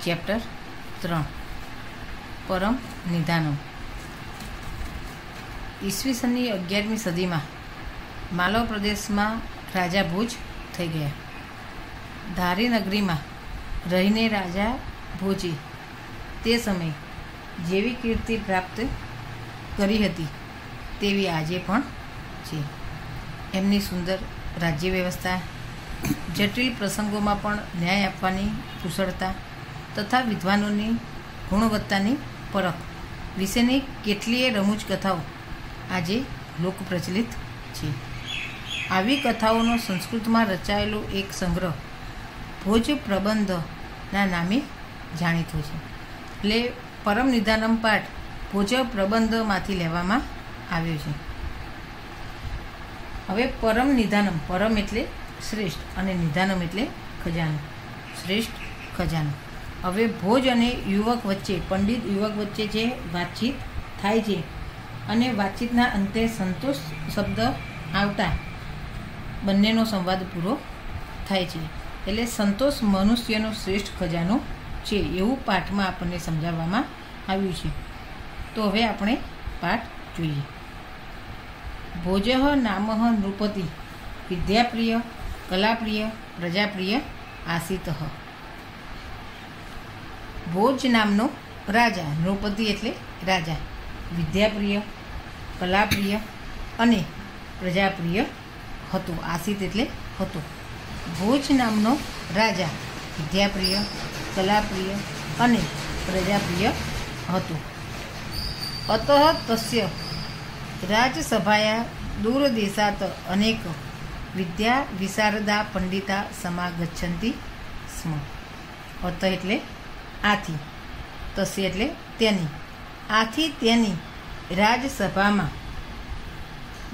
Chapter 3 પરમ નિધાનો। ઈસવીસનની 11મી સદીમાં માલવ પ્રદેશમાં રાજા ભોજ થઈ ગયા। ધારી નગરીમાં રહીને રાજા ભોજે તે સમયે જેવી કીર્તિ પ્રાપ્ત કરી હતી તેવી આજે પણ છે। એમની સુંદર રાજ્ય વ્યવસ્થા, જટિલ પ્રસંગોમાં પણ ન્યાય આપવાની કુશળતા તથા વિદ્વાનોની ગુણવત્તાની પરખ વિશેની કેટલીય રમૂજ કથાઓ આજે લોક પ્રચલિત છે। આવી કથાઓનો સંસ્કૃતમાં રચાયેલો એક સંગ્રહ ભોજ પ્રબંધના નામે જાણીતો છે। એટલે પરમ નિધાનમ પાઠ ભોજ પ્રબંધમાંથી લેવામાં આવ્યો છે। હવે પરમ નિધાનમ, પરમ એટલે શ્રેષ્ઠ અને નિધાનમ એટલે ખજાનો, શ્રેષ્ઠ ખજાનો। હવે ભોજ અને યુવક વચ્ચે, પંડિત યુવક વચ્ચે જે વાતચીત થાય છે અને વાતચીતના અંતે સંતોષ શબ્દ આવતા બંનેનો સંવાદ પૂરો થાય છે। એટલે સંતોષ મનુષ્યનો શ્રેષ્ઠ ખજાનો છે એવું પાઠમાં આપણને સમજાવવામાં આવ્યું છે। તો હવે આપણે પાઠ જોઈએ। ભોજ નામ નૃપતિ વિદ્યાપ્રિય કલાપ્રિય પ્રજાપ્રિય આસિત। ભોજ નામનો રાજા, નૃપતિ એટલે રાજા, વિદ્યાપ્રિય કલાપ્રિય અને પ્રજાપ્રિય હતો। આસિત એટલે હતો। ભોજ નામનો રાજા વિદ્યાપ્રિય કલાપ્રિય અને પ્રજાપ્રિય હતો। અતઃ તસ્ય રાજસભાયા દૂરદેશાત અનેક વિદ્યા વિશારદા પંડિતા સમાગચ્છન્તિ સ્મ। અત એટલે આથી, તસ્ય એટલે તેની, આથી તેની રાજસભામાં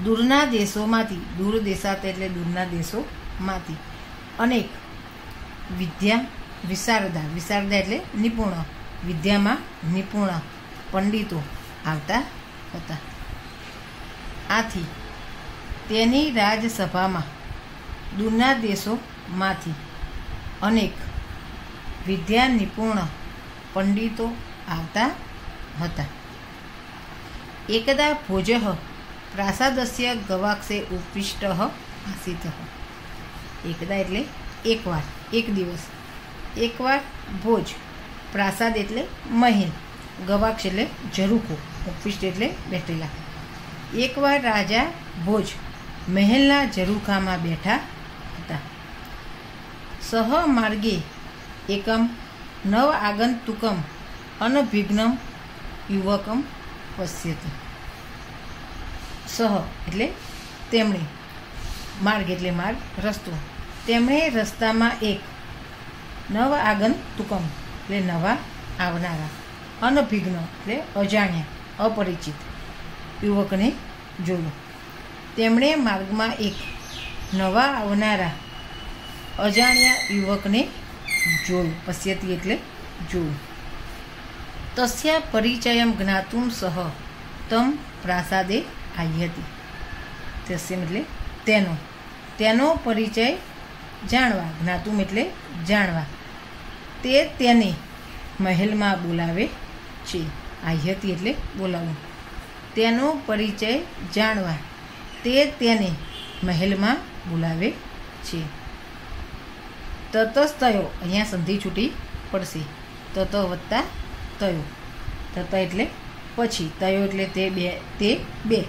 દૂરના દેશોમાંથી, દૂર દેશાત એટલે દૂરના દેશોમાંથી અનેક વિદ્યા વિશારદા, વિશારદા એટલે નિપુણ, વિદ્યામાં નિપુણ પંડિતો આવતા હતા। આથી તેની રાજસભામાં દૂરના દેશોમાંથી અનેક વિદ્યા નિપુણ પંડિતો આવતા હતા। એકદા ભોજ પ્રાસાદસ્ય ગવાક્ષે ઉપવિષ્ટ આસિત। એકદા એટલે એકવાર, એક દિવસ, એકવાર ભોજ, પ્રાસાદ એટલે મહેલ, ગવાક્ષ એટલે ઝરૂખો, ઉપવિષ્ટ એટલે બેઠેલા। એકવાર રાજા ભોજ મહેલના ઝરૂખામાં બેઠા હતા। સહ માર્ગે એકમ નવ આગંતુકમ અનભિઘ્નમ યુવકમ પશ્યતિ। સહ એટલે તેમણે, માર્ગ એટલે માર્ગ, રસ્તો, તેમણે રસ્તામાં એક નવ આગંતુકમ એટલે નવા આવનારા, અનભિઘ્ન એટલે અજાણ્યા, અપરિચિત યુવકને જોયું। તેમણે માર્ગમાં એક નવા આવનારા અજાણ્યા યુવકને જોયું, પશ્યતિ એટલે જોયું। તસ્યા પરિચયમ જ્ઞાતુમ સહ તમ પ્રાસાદે આયતિ। તસ્ય એટલે તેનો, તેનો પરિચય જાણવા, જ્ઞાતુમ એટલે જાણવા, તે તેને મહેલમાં બોલાવે છે। આહ્યતિ એટલે બોલાવવું, તેનો પરિચય જાણવા તે તેને મહેલમાં બોલાવે છે। તતસ્તયો, અહીંયા સંધિ છૂટી પડશે, તત વત્તા તયો, તત એટલે પછી, તયો એટલે તે બે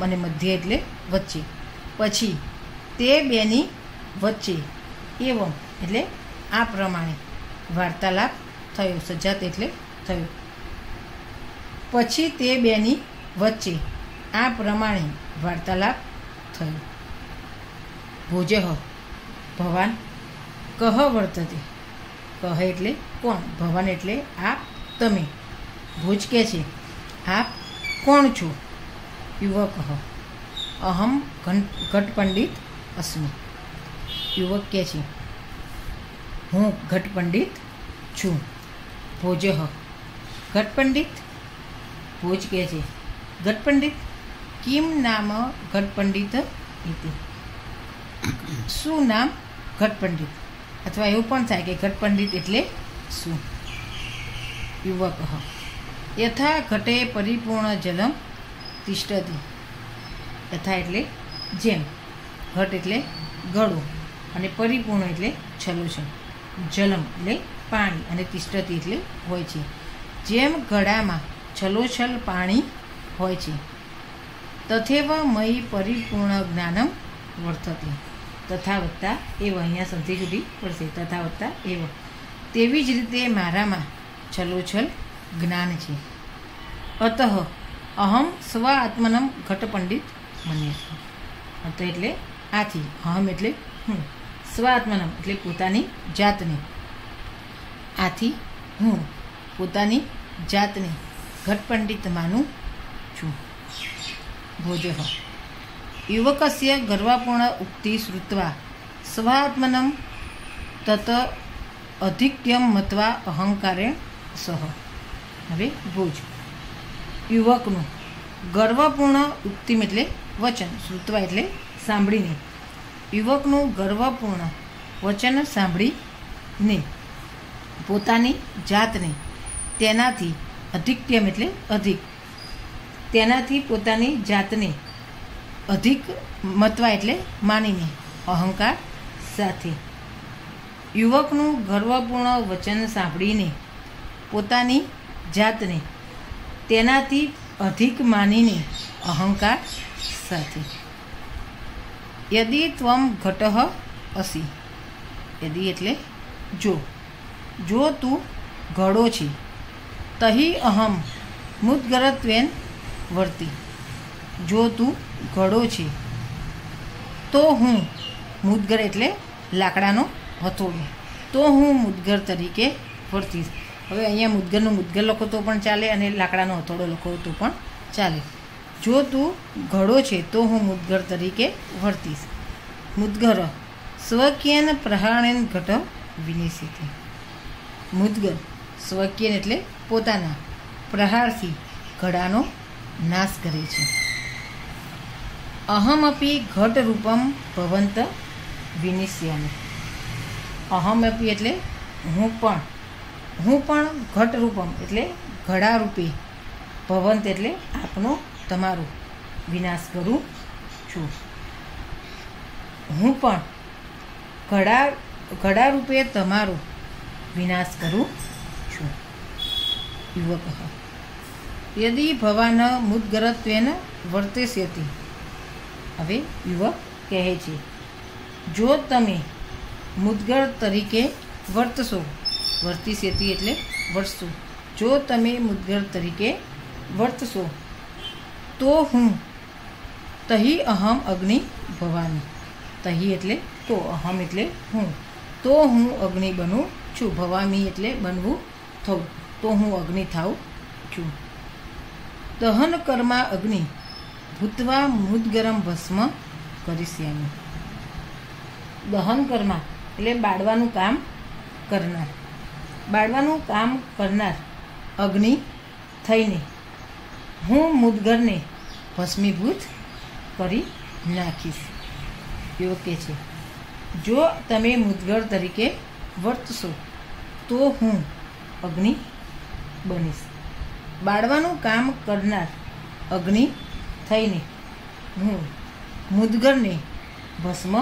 અને મધ્ય એટલે વચ્ચે, પછી તે બેની વચ્ચે એવમ એટલે આ પ્રમાણે વાર્તાલાપ થયો, સજાત એટલે થયો, પછી તે બેની વચ્ચે આ પ્રમાણે વાર્તાલાપ થયો। ભોજ ભવાન કહ વર્તતે, કહ એટલે કોણ, ભવાન એટલે આપ, તમે, ભોજ કે છે આપ કોણ છો? યુવક અહમ ઘટ પંડિત અસ્મિ, યુવક કે છે હું ઘટ પંડિત છું। ભોજ ઘટ પંડિત, ભોજ કે છે ઘટ પંડિત, કિમ નામ ઘટ પંડિત ઇતિ, શું નામ ઘટ પંડિત, અથવા એવું પણ થાય કે ઘટ પંડિત એટલે શું। युवकः यथा घटे परिपूर्ण जलम तिष्ठति। यथा एटले जेम, घट एटले गळो अने परिपूर्ण एटले छलोछल, जलम एटले पाणी अने तिष्ठति एटले होय छे। जेम गळामां छलोछल पाणी होय छे तथैव मयि परिपूर्ण ज्ञानम वर्तते। तथा वत्ता एव, अहींया संधि जुड़ी पड़शे, तथा वत्ता एव, तेवी ज रीते मारामां छलोछल ज्ञान छे। अतः अहम स्व आत्मनम घट पंडित मन्ये छे। अत एटले आथी, अहम एटले हूँ, स्व आत्मनम एटले पोतानी जातने, आथी हूँ पोतानी जातने घट पंडित मानु छूं। भोजः युवकस्य गर्वपूर्ण उक्ति श्रुत्वा स्वात्मनं तत अधिक्यम मत्वा अहंकारेण सह। हवे भोज युवकનું ગર્વપૂર્ણ ઉક્તિ એટલે વચન, શ્રુત્વા એટલે સાંભળીને, યુવકનું ગર્વપૂર્ણ વચન સાંભળીને પોતાની જાતને તેનાથી અધિક્યમ એટલે અધિક, તેનાથી પોતાની જાતને અધિક મતવા એટલે માનીને અહંકાર સાથે, યુવકનું ગર્વપૂર્ણ વચન સાંભળીને પોતાની જાતને તેનાથી અધિક માનીને અહંકાર સાથે। યદિ ત્વમ ઘટઃ અસી, યદિ એટલે જો, જો તું ઘડો છે, તહી અહમ મુદ્ગરત્વેન વર્તી, જો તું ઘડો છે તો હું, મુદ્ગર એટલે લાકડાનો હથોડો, તો હું મુદ્ગર તરીકે વર્તીશ। હવે અહીંયા મુદ્ગરનું મુદ્ગર લખો તો પણ ચાલે અને લાકડાનો હથોડો લખો તો પણ ચાલે। જો તું ઘડો છે તો હું મુદ્ગર તરીકે વર્તીશ। મુદ્ગર સ્વકીયન પ્રહાણેન ઘટ વિનિશ્ચિતે, મુદ્ગર સ્વકીયન એટલે પોતાના પ્રહારથી ઘડાનો નાશ કરે છે। અહમપી ઘટ રૂપમ ભવંત વિનિશ્યામિ, અહમપી એટલે હું પણ ઘટ રૂપમ એટલે ઘડા રૂપે, ભવંત એટલે આપનો તમારો, વિનાશ કરું છું। હું પણ ઘડા રૂપે તમારો વિનાશ કરું છું। યુવકઃ યદિ ભવાન મુદ્ગરત્વેન વર્તસ્યતિ। હવે યુવક કહે છે, જો તમે મુદ્ગર તરીકે વર્તશો, વર્તિષ્યતિ એટલે વર્તશો, જો તમે મુદ્ગર તરીકે વર્તશો તો હું, તહી અહમ અગ્નિ ભવાની, તહી એટલે તો, અહમ એટલે હું, તો હું અગ્નિ બનું છું, ભવામી એટલે બનવું થવું, તો હું અગ્નિ થાઉં છું। દહન કર્મા અગ્નિ ભૂત્વા મુદ્ગરમ ભસ્મ કરીશ્યામિ। દહન કર્મા એટલે બાળવાનું કામ કરનાર, બાળવાનું કામ કરનાર અગ્નિ થઈને હું મુદ્ગરને ભસ્મીભૂત કરી નાખીશ। એવું કહે છે, જો તમે મુદ્ગર તરીકે વર્તશો તો હું અગ્નિ બનીશ। બાળવાનું કામ કરનાર અગ્નિ થઈને હું મુદ્ગરને ભસ્મ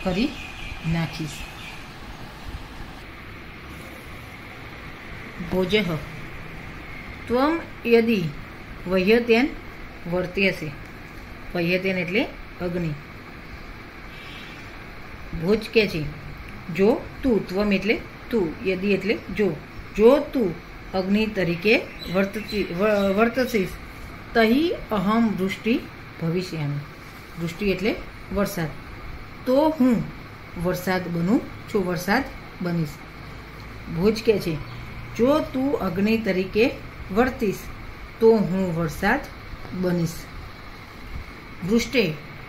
કરી નાખીશ। ભોજઃ ત્વમ યદિ વહ્યતેન વર્ત્યસે, વહ્યતેન એટલે અગ્નિ, ભોજ કે છે જો તું, ત્વમ એટલે તું, યદિ એટલે જો તું અગ્નિ તરીકે વર્તશીશ તહી અહમ વૃષ્ટિ ભવિષ્યામિ, વૃષ્ટિ એટલે વરસાદ, તો હું વરસાદ બનું છું, વરસાદ બનીશ। ભોજ કે છે જો તું અગ્નિ તરીકે વર્તીશ તો હું વરસાદ બનીશ। વૃષ્ટે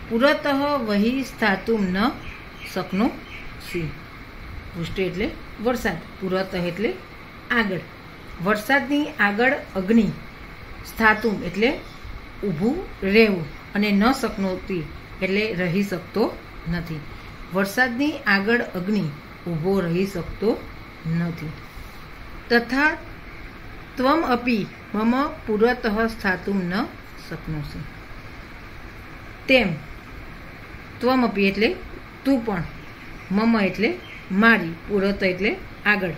પુરતઃ વહી સ્થાતુમ ન શક્નોષિ, વૃષ્ટિ એટલે વરસાદ, પુરતઃ એટલે આગળ, વરસાદની આગળ અગ્નિ, સ્થાતુમ એટલે ઊભું રહેવું, અને ન શકનોતી એટલે રહી શકતો નથી, વરસાદની આગળ અગ્નિ ઊભો રહી શકતો નથી। તથા ત્વમ અપી મમ પુરતઃ સ્થાતુમ ન શક્નોસી. તેમ ત્વમ અપી એટલે તું પણ, મમ એટલે મારી, પુરત એટલે આગળ,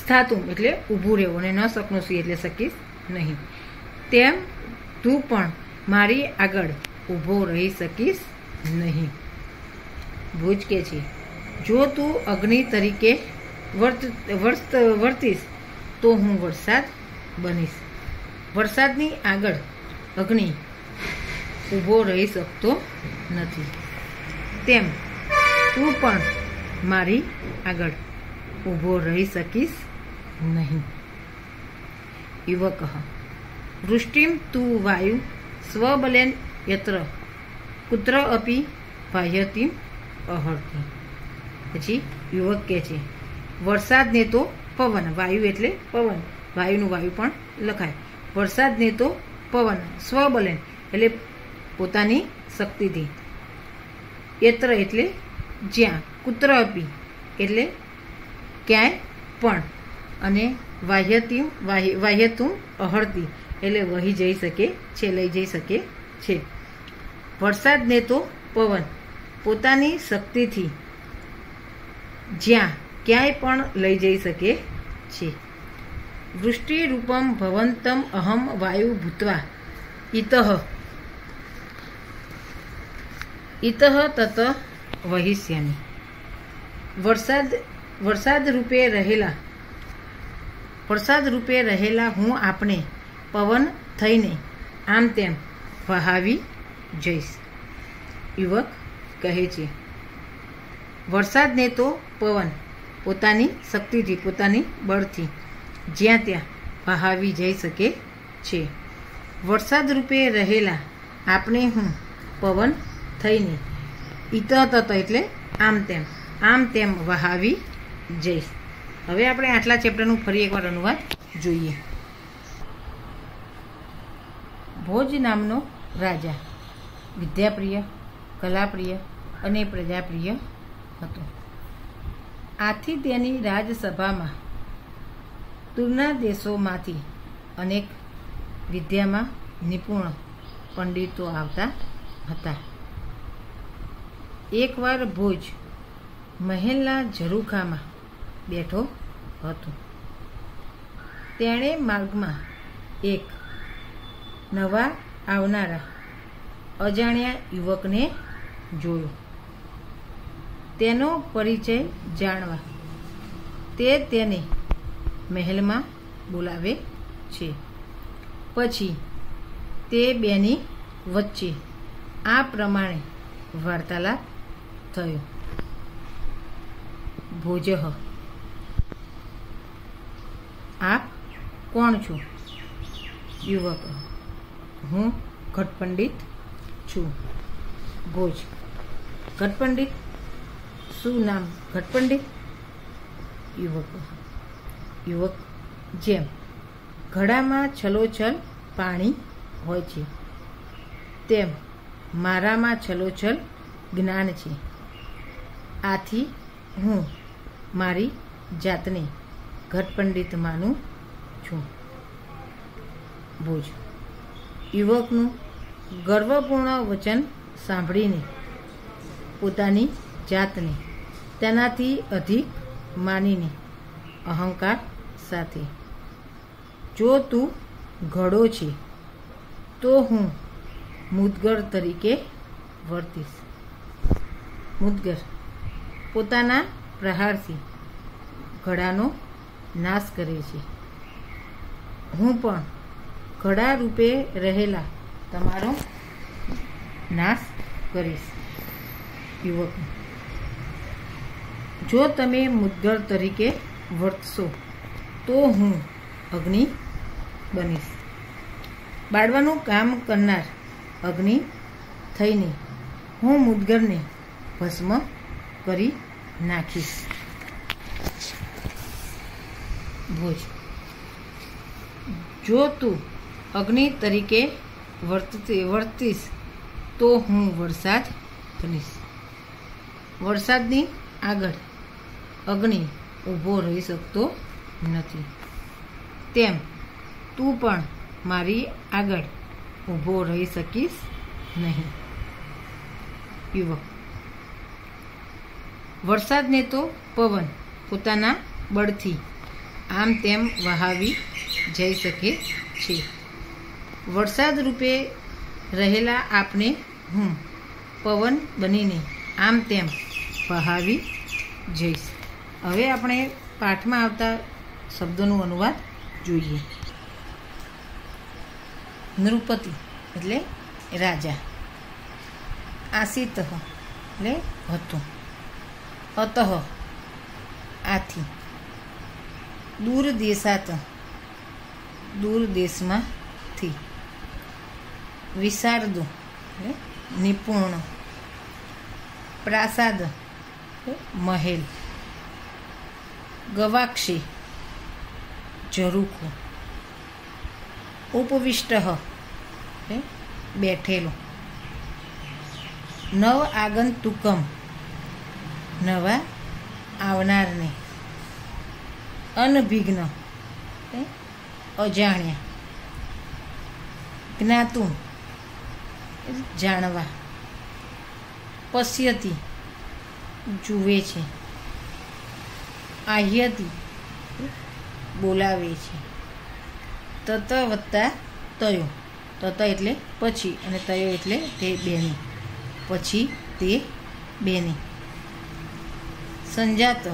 સ્થાતુમ એટલે ઊભું રહેવું, અને ન શક્નોસી એટલે શકીશ નહીં. તેમ તું પણ મારી આગળ ઊભો રહી શકીશ નહીં. ભુજ કે છે, જો તું અગ્નિ તરીકે વર્તીશ તો હું વરસાદ બનીશ. વરસાદની આગળ અગ્નિ ઊભો રહી શકતો નથી. તેમ તું પણ મારી આગળ ઊભો રહી શકીશ નહીં. યુવક વૃષ્ટિમ તું વાયુ સ્વબલેન યત્ર કુત્ર અપી બાહ્યતિમ અહર્તિ. પછી યુવક કહે છે, વરસાદને તો પવન, વાયુ એટલે પવન, વાયુનું વાયુ પણ લખાય. વરસાદને તો પવન સ્વબલેન એટલે પોતાની શક્તિથી, યત્ર એટલે જ્યાં, કુત્ર અપી એટલે ક્યાંય પણ, અને વાહ્યતુમ અહર્તિ એટલે વહી જઈ શકે છે, લઈ જઈ શકે છે. વરસાદને તો પવન પોતાની શક્તિથી જ્યાં ક્યાંય પણ લઈ જઈ શકે છે. વૃષ્ટિરૂપમ ભવંતમ અહમ વાયુ ભૂત્વા ઇતઃ તત વહિષ્યામિ. વરસાદ રૂપે રહેલા હું આપણે પવન થઈને આમ તેમ વહાવી જઈશ. યુવક કહે છે, વરસાદને તો પવન પોતાની શક્તિથી, પોતાની બળથી જ્યાં ત્યાં વહાવી જઈ શકે છે. વરસાદ રૂપે રહેલા આપણે હું પવન થઈને ઇતઃ તત એટલે આમ તેમ વહાવી જઈશ. હવે આપણે આટલા ચેપ્ટરનું ફરી એકવાર અનુવાદ જોઈએ. ભોજ નામનો રાજા વિદ્યાપ્રિય, કલાપ્રિય અને પ્રજાપ્રિય હતો. આથી તેની રાજસભામાં દૂરના દેશોમાંથી અનેક વિદ્યામાં નિપુણ પંડિતો આવતા હતા. એકવાર ભોજ મહેલના ઝરૂખામાં બેઠો હતો. તેણે માર્ગમાં એક નવા આવનારા અજાણ્યા યુવકને જોયો. તેનો પરિચય જાણવા તે તેને મહેલમાં બોલાવે છે. પછી તે બેની વચ્ચે આ પ્રમાણે વાર્તાલાપ થયો. ભોજઃ આપ કોણ છો? યુવક હું ઘટપંડિત છું. ભોજ ઘટપંડિત, શું નામ ઘટપંડિત? યુવક જેમ ઘડામાં છલોછલ પાણી હોય છે તેમ મારામાં છલોછલ જ્ઞાન છે. આથી હું મારી જાતને ઘટપંડિત માનું છું. ભોજ યુવકનું ગર્વપૂર્ણ વચન સાંભળીને પોતાની જાતને તેનાથી અધિક માનીને અહંકાર સાથે, જો તું ઘડો છે તો હું મુદ્ગર તરીકે વર્તીશ. મુદ્ગર પોતાના પ્રહારથી ઘડાનો નાશ કરે છે. હું પણ ઘડા રૂપે રહેલા તમારો નાશ કરીશ. યુવક જો તમે મુદ્ગર તરીકે વર્તશો તો હું અગ્નિ બનીશ. બાળવાનું કામ કરનાર અગ્નિ થઈને હું મુદ્ગરને ભસ્મ કરી નાખીશ. ભોજ જો તું અગ્નિ તરીકે વર્તીશ તો હું વરસાદ બનીશ. વરસાદની આગળ અગ્નિ ઊભો રહી શકતો નથી. તેમ તું પણ મારી આગળ ઊભો રહી શકીશ નહીં. યુવક: વરસાદને તો પવન પોતાના બળથી આમ તેમ વહાવી જઈ શકે છે. વરસાદ રૂપે રહેલા આપને હું પવન બનીને આમ તેમ વહાવી જઈશ. હવે આપણે પાઠમાં આવતા શબ્દોનું અનુવાદ જોઈએ. નૃપતિ એટલે રાજા. આસિત એટલે હતું. અતઃ આથી. દૂર દેશાત દૂર દેશમાંથી. વિશારદો એટલે નિપુણ. પ્રાસાદ મહેલ. ગવાક્ષી ઝરૂખું. ઉપવિષ્ટ એટલે બેઠેલો. નવ આગંતુકમ નવા આવનારને. અનભિજ્ઞ એટલે અજાણ્યા. જ્ઞાતુમ જાણવા. પશ્યતિ જુએ છે. આહ્યતિ બોલાવે છે. તત વત્તા તયો. તત એટલે પછી અને તયો એટલે તે બેની. પછી તે બેની. સંજાત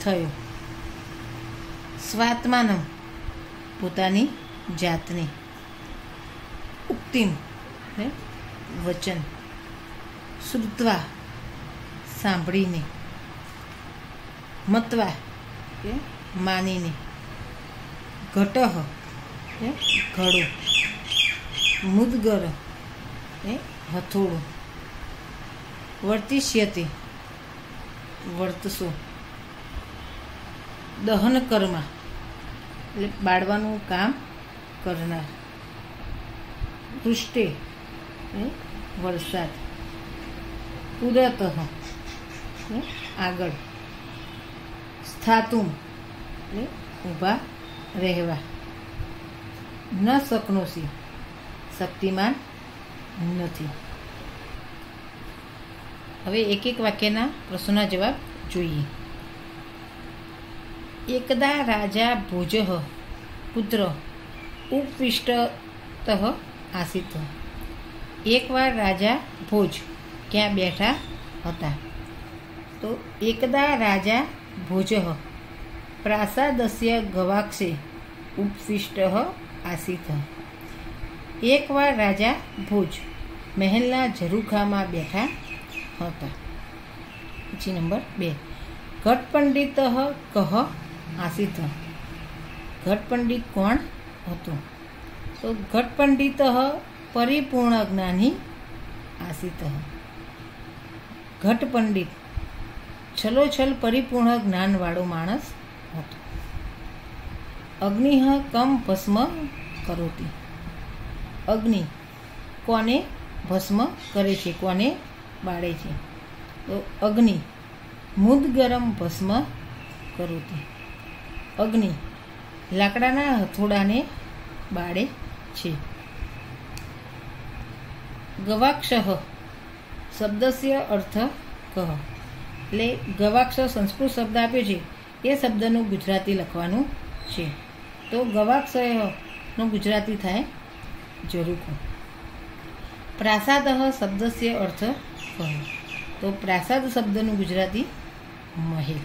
થયો. સ્વાત્માનમ પોતાની જાતને. ઉક્તિમ એટલે વચન. શ્રુત્વા સાંભળીને. મત્વા એટલે માનીને. ઘટઃ એટલે ઘડો. મુદ્ગર એટલે હથોડો. વર્તિષ્યતે વર્તશો. દહન કર્મા એટલે બાળવાનું કામ કરનાર. વૃષ્ટે એટલે વરસાદ. પુરતઃ એટલે આગળ. સ્થાતુમ એટલે ઊભા રહેવા. ન શકનોસી શક્તિમાન નથી. હવે એક એક વાક્યના પ્રશ્નોના જવાબ જોઈએ. એકદા રાજા ભોજ પુત્ર ઉપવિષ્ટત આસિત. એકવાર રાજા ભોજ ક્યાં બેઠા હતા? તો એકદા રાજા ભોજ પ્રાસાદસ્ય ગવાક્ષે ઉપવિષ્ટ આસિત. એકવાર રાજા ભોજ મહેલના ઝરૂખામાં બેઠા હતા. પછી નંબર 2. ઘટપંડિત કહ આસિત. ઘટપંડિત કોણ હતો? તો ઘટપંડિત પરિપૂર્ણ જ્ઞાની આસિત. ઘટપંડિત છલોછલ પરિપૂર્ણ જ્ઞાનવાળો માણસ હતો. અગ્નિ કમ ભસ્મ કરોતી. અગ્નિ કોને ભસ્મ કરે છે, કોને બાળે છે? તો અગ્નિ મુદ્ગરમ ભસ્મ કરોતી. અગ્નિ લાકડાના હથોડાને બાળે છે. ગવાક્ષ શબ્દસ્ય અર્થ કહ. એટલે ગવાક્ષ સંસ્કૃત શબ્દ આપ્યો છે, એ શબ્દનું ગુજરાતી લખવાનું છે. તો ગવાક્ષનું ગુજરાતી થાય ઝરૂખું. પ્રાસાદ શબ્દસ્ય અર્થ કહો. તો પ્રાસાદ શબ્દનું ગુજરાતી મહેલ.